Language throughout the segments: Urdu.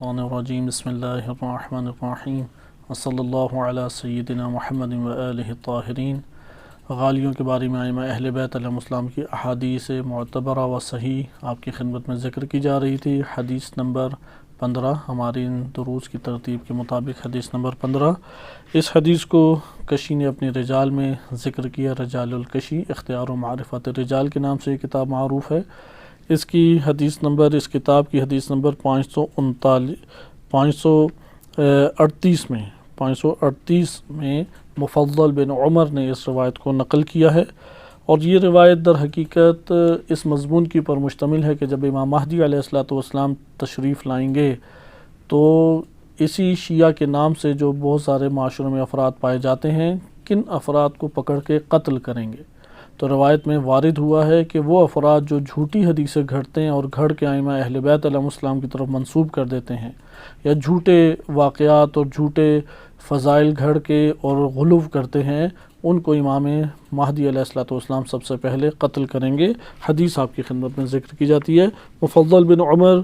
الشیطان الرجیم بسم اللہ الرحمن الرحیم وصلی اللہ علی سیدنا محمد وآلہ الطاہرین۔ غالیوں کے بارے میں ائمہ اہل بیت علیہم السلام کی احادیث معتبرہ و صحیح آپ کی خدمت میں ذکر کی جا رہی تھی۔ حدیث نمبر 15 ہماری دروس کی ترتیب کے مطابق حدیث نمبر 15۔ اس حدیث کو کشی نے اپنے رجال میں ذکر کیا، رجال الکشی اختیار و معرفت الرجال کے نام سے یہ کتاب معروف ہے۔ اس کتاب کی حدیث نمبر 538 میں مفضل بن عمر نے اس روایت کو نقل کیا ہے، اور یہ روایت در حقیقت اس مضمون کی پر مشتمل ہے کہ جب امام مہدی علیہ السلام تشریف لائیں گے تو اسی شیعہ کے نام سے جو بہت سارے معاشروں میں افراد پائے جاتے ہیں، کن افراد کو پکڑ کے قتل کریں گے۔ تو روایت میں وارد ہوا ہے کہ وہ افراد جو جھوٹی حدیثیں گھڑتے ہیں اور گھڑ کے ائمہ اہل بیت علیہم السلام کی طرف منسوب کر دیتے ہیں، یا جھوٹے واقعات اور جھوٹے فضائل گھڑ کے اور غلو کرتے ہیں، ان کو امام مہدی علیہ السلام سب سے پہلے قتل کریں گے۔ حدیث آپ کی خدمت میں ذکر کی جاتی ہے۔ مفضل بن عمر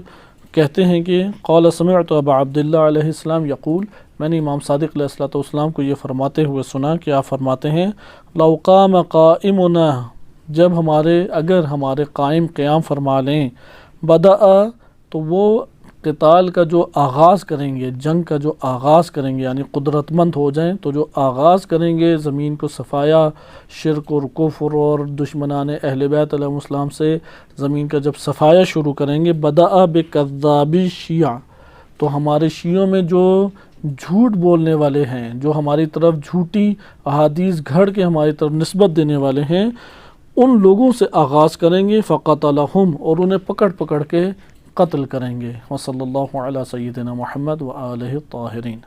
کہتے ہیں کہ قال سمعت ابا عبداللہ علیہ السلام یقول، میں نے امام صادق علیہ السلام کو یہ فرماتے ہوئے سنا کہ آپ فرماتے ہیں لو قام قائمنا، اگر ہمارے قائم قیام فرما لیں، بدأ، تو وہ قتال کا جو آغاز کریں گے، جنگ کا جو آغاز کریں گے، یعنی قدرت مند ہو جائیں تو جو آغاز کریں گے زمین کو صفایا، شرک اور کفر اور دشمنان اہل بیت علیہ السلام سے زمین کا جب صفایا شروع کریں گے، بدأ بکذابی شیعہ، تو ہمارے شیعوں میں جو جھوٹ بولنے والے ہیں، جو ہماری طرف جھوٹی احادیث گھڑ کے ہماری طرف نسبت دینے والے ہیں، ان لوگوں سے آغاز کریں گے، فقتلہم، اور انہیں پکڑ کے قتل کریں گے۔ وصلی اللہ علی سیدنا محمد وآلہ الطاہرین۔